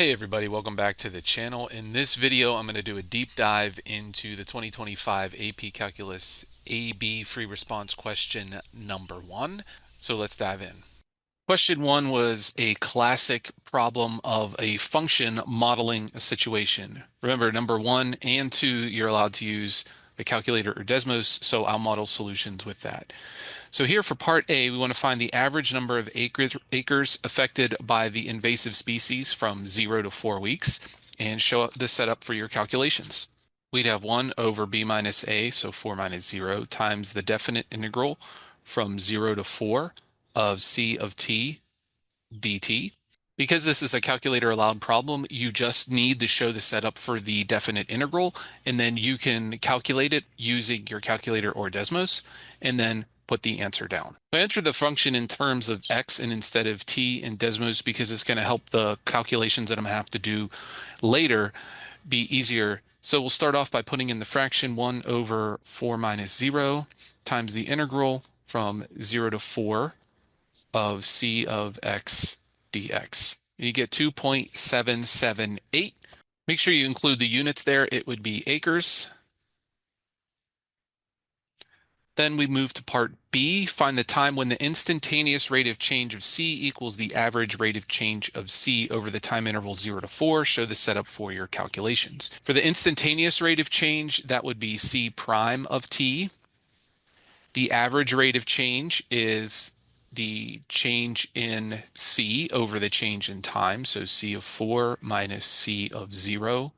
Hey everybody, welcome back to the channel. In this video, I'm going to do a deep dive into the 2025 AP Calculus AB free response question number 1. So let's dive in. Question 1 was a classic problem of a function modeling a situation. Remember, number 1 and 2, you're allowed to use the calculator or Desmos, so I'll model solutions with that. So here for part A, we want to find the average number of acres affected by the invasive species from 0 to 4 weeks and show this setup for your calculations. We'd have 1 over b minus a, so 4 minus 0, times the definite integral from 0 to 4 of c of t dt. Because this is a calculator allowed problem, you just need to show the setup for the definite integral, and then you can calculate it using your calculator or Desmos, and then put the answer down. I enter the function in terms of x and instead of t in Desmos because it's going to help the calculations that I'm going to have to do later be easier. So we'll start off by putting in the fraction 1 over 4 minus 0 times the integral from 0 to 4 of c of x dx. You get 2.778. Make sure you include the units there. It would be acres. Then we move to part B, find the time when the instantaneous rate of change of C equals the average rate of change of C over the time interval 0 to 4. Show the setup for your calculations. For the instantaneous rate of change, that would be C prime of T. The average rate of change is the change in C over the change in time. So C of 4 minus C of 0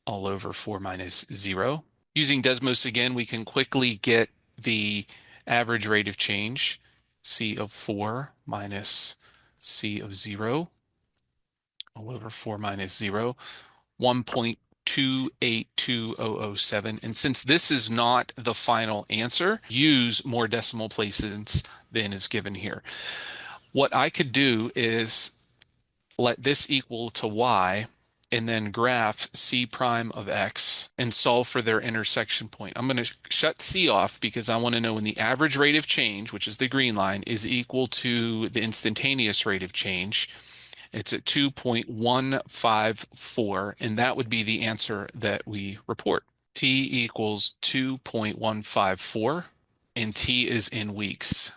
all over 4 minus 0. Using Desmos again, we can quickly get the average rate of change, C of 4 minus C of 0, all over 4 minus 0, 1.282007. And since this is not the final answer, use more decimal places than is given here. What I could do is let this equal to y, and then graph c prime of x and solve for their intersection point. I'm going to shut c off because I want to know when the average rate of change, which is the green line, is equal to the instantaneous rate of change. It's at 2.154, and that would be the answer that we report. T equals 2.154, and T is in weeks.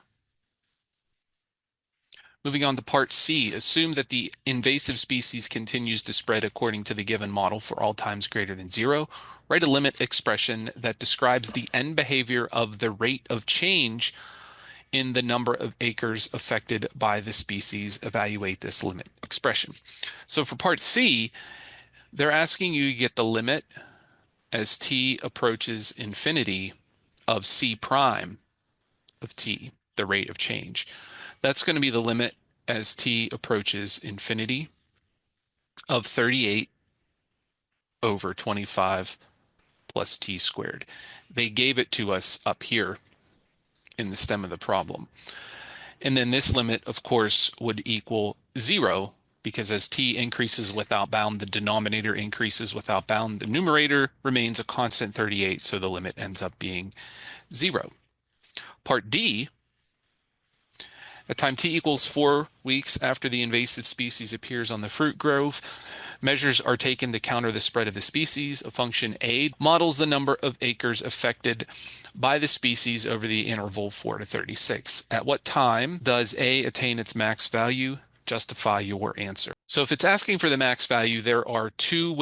Moving on to part C, assume that the invasive species continues to spread according to the given model for all times greater than 0. Write a limit expression that describes the end behavior of the rate of change in the number of acres affected by the species. Evaluate this limit expression. So for part C, they're asking you to get the limit as t approaches infinity of c prime of t, the rate of change. That's going to be the limit as t approaches infinity of 38 over 25 plus t squared. They gave it to us up here in the stem of the problem. And then this limit, of course, would equal 0 because as t increases without bound, the denominator increases without bound. The numerator remains a constant 38, so the limit ends up being 0. Part D, at time t equals 4 weeks after the invasive species appears on the fruit grove, measures are taken to counter the spread of the species. A function A models the number of acres affected by the species over the interval 4 to 36. At what time does A attain its max value? Justify your answer. So if it's asking for the max value, there are two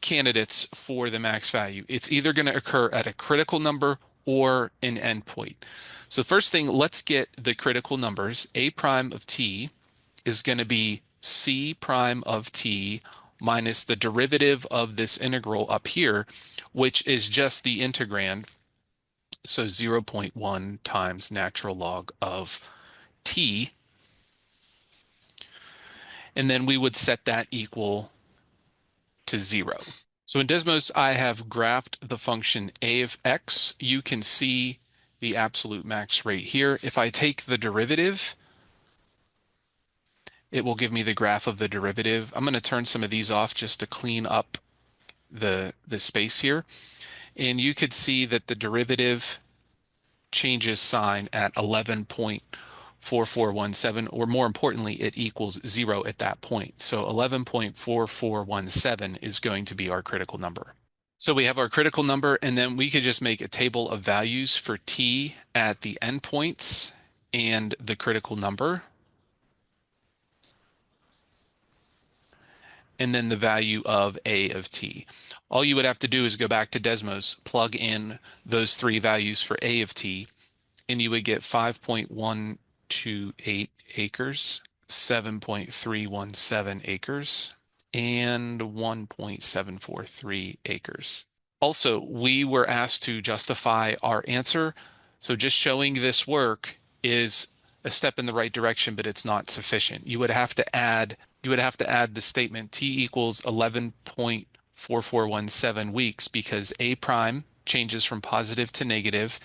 candidates for the max value. It's either going to occur at a critical number or an endpoint. So first thing, let's get the critical numbers. A prime of t is going to be c prime of t minus the derivative of this integral up here, which is just the integrand. So 0.1 times natural log of t. And then we would set that equal to 0. So in Desmos, I have graphed the function a of x. You can see the absolute max rate here. If I take the derivative, it will give me the graph of the derivative. I'm going to turn some of these off just to clean up the space here. And you could see that the derivative changes sign at 11.14 11.4417, or more importantly, it equals 0 at that point. So 11.4417 is going to be our critical number. So we have our critical number, and then we could just make a table of values for t at the endpoints and the critical number, and then the value of a of t. All you would have to do is go back to Desmos, plug in those three values for a of t, and you would get 5.128 acres, 7.317 acres, and 1.743 acres. Also, we were asked to justify our answer. So just showing this work is a step in the right direction, but it's not sufficient. You would have to add the statement t equals 11.4417 weeks, because a prime changes from positive to negative,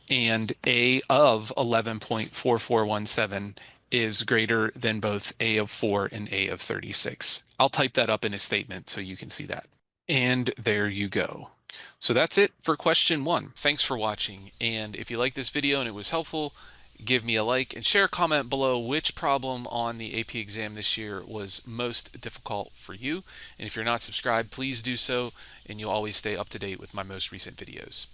and a of 11.4417 is greater than both a of 4 and a of 36. I'll type that up in a statement so you can see that. And there you go. So that's it for question 1. Thanks for watching, and if you like this video and it was helpful, give me a like and share a comment below which problem on the AP exam this year was most difficult for you. And if you're not subscribed, please do so, and you'll always stay up to date with my most recent videos.